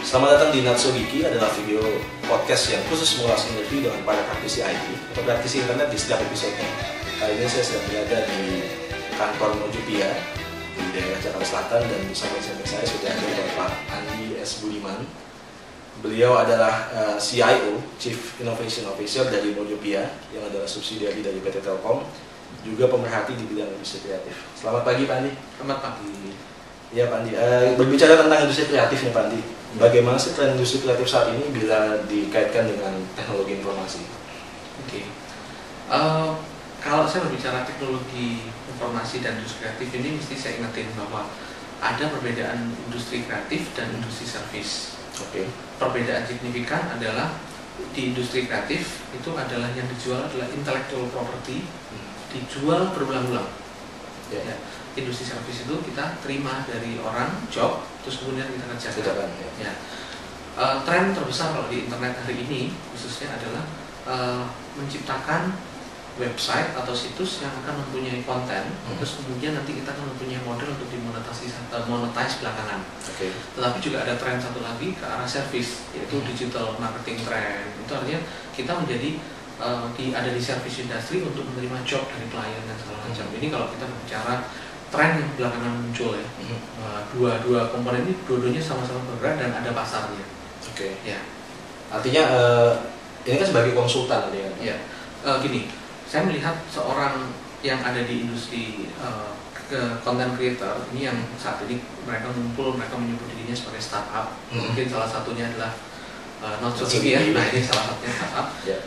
Selamat datang di Natsugiki, adalah video podcast yang khusus mengulas interview dengan para praktisi IT atau praktisi internet di setiap episodenya. Kali ini saya sedang berada di kantor Mojopia di daerah Jakarta Selatan dan bersama saya sudah ada Bapak Andi S. Budiman. Beliau adalah CIO, Chief Innovation Officer dari Mojopia yang adalah subsidiari dari PT Telkom, juga pemerhati di bidang industri kreatif. Selamat pagi Pak Andi. Selamat pagi. Ya Pak Andi, berbicara tentang industri kreatif nih Pak Andi, bagaimana sih tren industri kreatif saat ini bila dikaitkan dengan teknologi informasi? Oke. Kalau saya berbicara teknologi informasi dan industri kreatif ini, mesti saya ingetin bahwa ada perbedaan industri kreatif dan industri service. Oke. Perbedaan signifikan adalah di industri kreatif itu adalah yang dijual adalah intellectual property, dijual berulang-ulang. Ya. Industri service itu kita terima dari orang job, terus kemudian kita kerjakan. Ya. Tren terbesar kalau di internet hari ini khususnya adalah menciptakan website atau situs yang akan mempunyai konten, terus kemudian nanti kita akan mempunyai model untuk monetize belakangan. Okay. Tetapi juga ada tren satu lagi ke arah service, yaitu digital marketing trend. Itu artinya kita menjadi ada di service industry untuk menerima job dari klien dan segala macam. Ini kalau kita berbicara tren yang belakangan muncul ya. Dua komponen ini dua-duanya sama-sama bergerak dan ada pasarnya. Oke. Ya. Artinya ini kan sebagai konsultan ya. Ya. Gini, saya melihat seorang yang ada di industri content creator ini yang saat ini mereka menyebut dirinya sebagai startup. Mungkin salah satunya adalah Natsugiki ya. Nah, ini salah satunya startup. Yeah.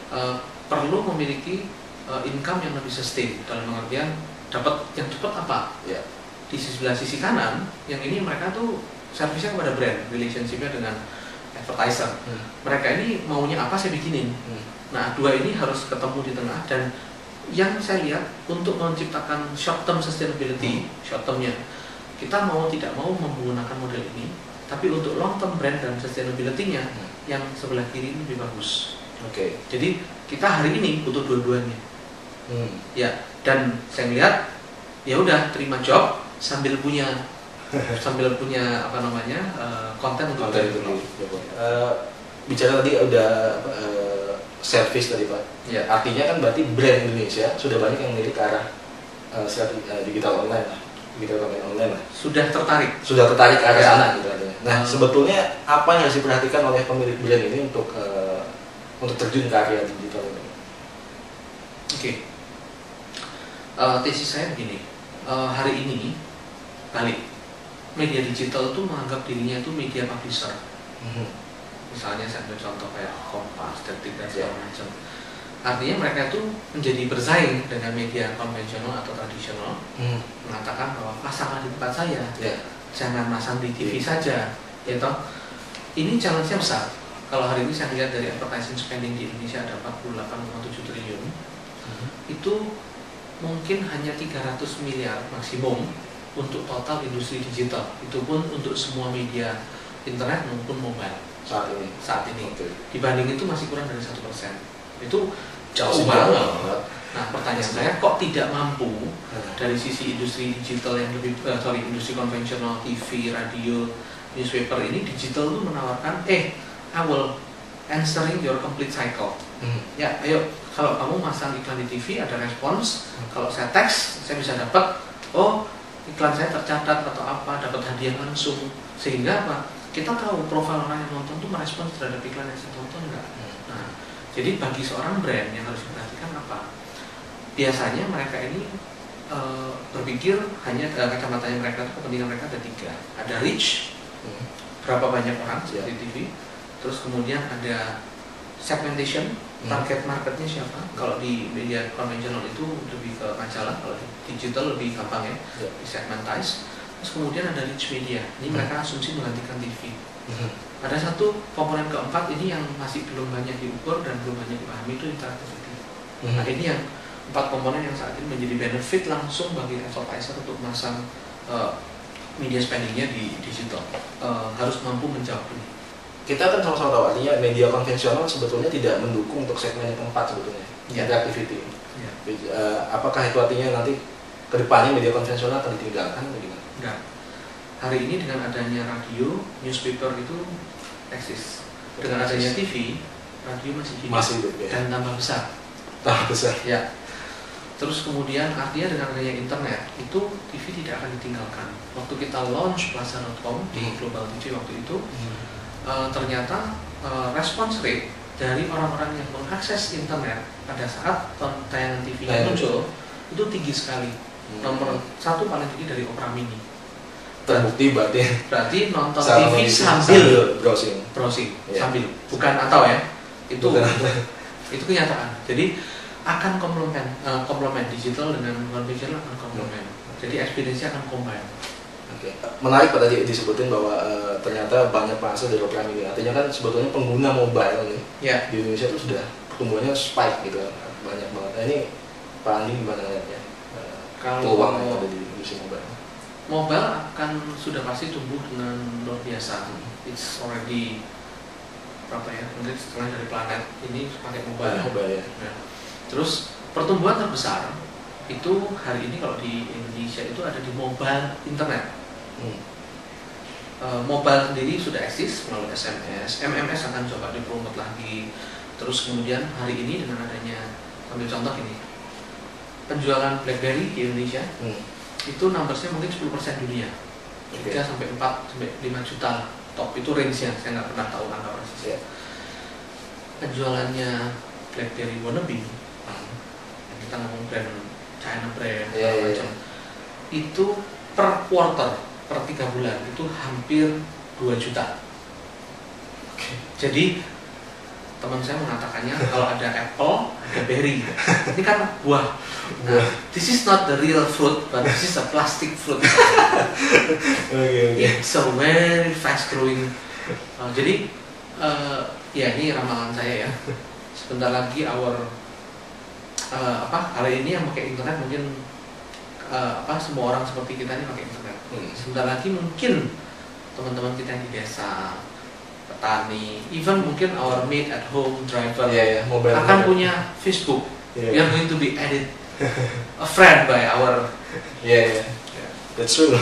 Perlu memiliki income yang lebih sustain dalam pengertian dapat yang cepat apa? Yeah. Di sebelah sisi kanan, yang ini mereka tuh servisnya kepada brand, relationshipnya dengan advertiser. Mereka ini maunya apa saya bikinin. Nah, dua ini harus ketemu di tengah, dan yang saya lihat untuk menciptakan short term sustainability, short termnya kita mau tidak mau menggunakan model ini, tapi untuk long term brand dan sustainability-nya yang sebelah kiri ini lebih bagus. Oke. Jadi kita hari ini butuh dua-duanya. Ya, dan saya lihat ya udah terima job sambil punya apa namanya konten untuk konten itu. Bicara tadi udah service tadi Pak. Ya. Artinya kan berarti brand Indonesia sudah banyak yang melirik ke arah digital online lah, digital campaign online lah. Sudah tertarik ke arah sana gitu artinya. Nah, sebetulnya apa yang harus diperhatikan oleh pemilik brand ini untuk terjun ke area digital ini? Oke. Tesis saya begini, hari ini balik media digital itu menganggap dirinya itu media publisher. Misalnya saya ambil contoh kayak Kompas, Detik dan segala macam. Artinya mereka itu menjadi bersaing dengan media konvensional atau tradisional, mengatakan bahwa pasanglah di tempat saya, jangan masang di TV saja. Gitu. Ini challenge-nya besar. Kalau hari ini saya lihat dari advertising spending di Indonesia ada 48,7 triliun, itu mungkin hanya 300 miliar maksimum untuk total industri digital. Itu pun untuk semua media internet maupun mobile saat ini. Okay. Dibanding itu masih kurang dari 1%. Itu jauh banget. Nah, pertanyaan saya kok tidak mampu dari sisi industri digital yang lebih industri konvensional, TV, radio, newspaper ini, digital itu menawarkan I will answering your complete cycle. Ya, ayo kalau kamu masang iklan di TV ada respons, kalau saya teks saya bisa dapat iklan saya tercatat atau apa, dapat hadiah langsung, sehingga apa? Kita tahu profil orang yang nonton itu merespons terhadap iklan yang saya tonton enggak. Nah, jadi bagi seorang brand yang harus diperhatikan apa? Biasanya mereka ini berpikir hanya kacamatanya mereka, kepentingan mereka ada tiga. Ada reach, berapa banyak orang di TV, terus kemudian ada segmentation, target marketnya siapa. Kalau di media konvensional itu lebih ke majalah, kalau di digital lebih gampang ya, di segmentize. Terus kemudian ada reach media, ini mereka asumsi menggantikan TV. Ada satu komponen keempat ini yang masih belum banyak diukur dan belum banyak dipahami, itu interactivity. Nah, ini yang 4 komponen yang saat ini menjadi benefit langsung bagi advertiser untuk masang media spendingnya di digital. Harus mampu menjawab ini. Kita kan sama-sama tahu artinya media konvensional sebetulnya tidak mendukung untuk segmen yang keempat sebetulnya, interactivity. Apakah itu artinya nanti kedepannya media konvensional akan ditinggalkan atau gimana? Enggak. Hari ini dengan adanya radio, newspaper itu eksis. Dengan adanya TV, radio masih hidup dan tambah besar. Ya. Terus kemudian artinya dengan adanya internet itu TV tidak akan ditinggalkan. Waktu kita launch plaza.com di Global TV waktu itu, ternyata response rate dari orang-orang yang mengakses internet pada saat tayangan TV muncul itu tinggi sekali. Nomor 1 paling tinggi dari Opera Mini. Terbukti berarti nonton TV sambil browsing sambil, bukan atau ya, itu kenyataan. Jadi akan komplement digital dengan konvensional akan komplement. Jadi experience akan combine. Oke. Menarik Pak tadi disebutin bahwa ternyata banyak pengakses dari Opera Mini. Artinya kan sebetulnya pengguna mobile nih di Indonesia itu sudah pertumbuhannya spike gitu kan, banyak banget. Nah, ini Pak Andi gimana lihatnya? Peluang yang ada di industri mobile. Mobile akan sudah pasti tumbuh dengan luar biasa. It's already berapa ya? Mungkin setengah dari planet ini pakai mobile ya. Nah, terus pertumbuhan terbesar itu hari ini kalau di Indonesia itu ada di mobile internet. Mobile sendiri sudah eksis melalui SMS, MMS akan coba dipromot lagi. Terus kemudian hari ini dengan adanya, ambil contoh ini, penjualan BlackBerry di Indonesia itu numbersnya mungkin 10% dunia, 3 sampai 4 sampai 5 juta lah. Top itu range-nya, saya nggak pernah tahu angka persis. Penjualannya BlackBerry wannabe, kita ngomong brand China brand macam itu per quarter, per 3 bulan itu hampir 2 juta. Jadi teman saya mengatakannya kalau ada apple, ada berry. Ini kan buah. Nah, this is not the real fruit, but this is a plastic fruit. It's a very fast growing. Jadi ya ini ramalan saya ya. Sebentar lagi hari ini yang pakai internet mungkin semua orang seperti kita ini pakai internet. Sebentar lagi mungkin teman-teman kita yang di desa, petani, even mungkin our maid at home driver akan punya Facebook. We are going to be added a friend by our that's true.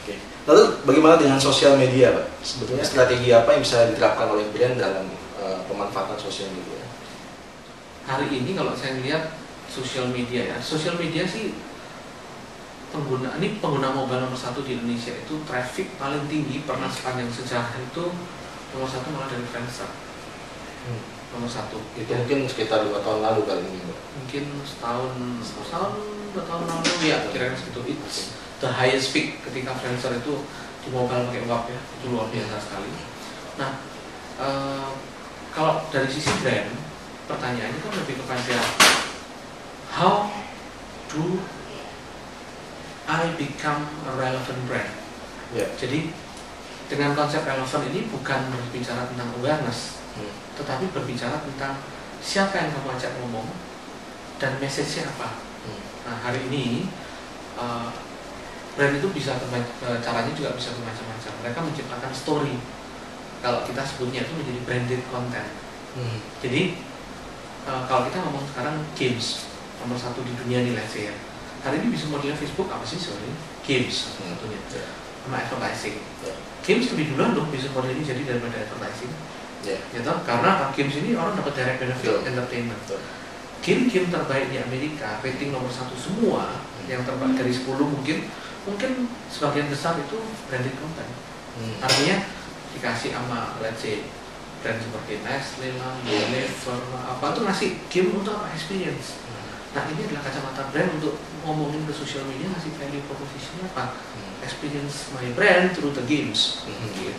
Okay. Lalu bagaimana dengan sosial media, Pak? Sebetulnya strategi apa yang bisa diterapkan oleh brand dalam pemanfaatan sosial media? Hari ini kalau saya lihat sosial media sih pengguna mobile nomor 1 di Indonesia itu traffic paling tinggi pernah sepanjang sejarah itu nomor 1 malah dari Friendster. Nomor 1 itu mungkin sekitar 2 tahun lalu kali ini, Mbak. Mungkin setahun 2 tahun lalu ya, kira-kira segitu. It's the highest peak ketika Friendster itu di mobile pakai WhatsApp ya, itu luar biasa sekali. Nah, kalau dari sisi brand, pertanyaannya kan lebih kepada how do I become a relevant brand. Jadi dengan konsep relevant ini bukan berbicara tentang awareness, tetapi berbicara tentang siapa yang kamu ajak ngomong dan message-nya apa. Nah, hari ini brand itu bisa caranya juga bisa bermacam-macam. Mereka menciptakan story. Kalau kita sebutnya itu menjadi branded content. Jadi kalau kita ngomong sekarang games nomor 1 di dunia nih, let's say ya. Hari ini bisa modelnya Facebook apa sih sebenarnya? Games satunya, sama advertising. Games lebih duluan loh bisa model ini jadi daripada advertising. Gitu? Karena games ini orang dapat direct benefit, entertainment. Game-game terbaik di Amerika, rating nomor 1 semua, yang terbaik dari 10 mungkin sebagian besar itu branded content. Artinya dikasih sama let's say brand seperti Nestle lah, Unilever lah, apa tuh ngasih game untuk apa? Experience. Nah, ini adalah kacamata brand untuk ngomongin ke social media, ngasih value proposition apa? Experience my brand through the games. Gitu.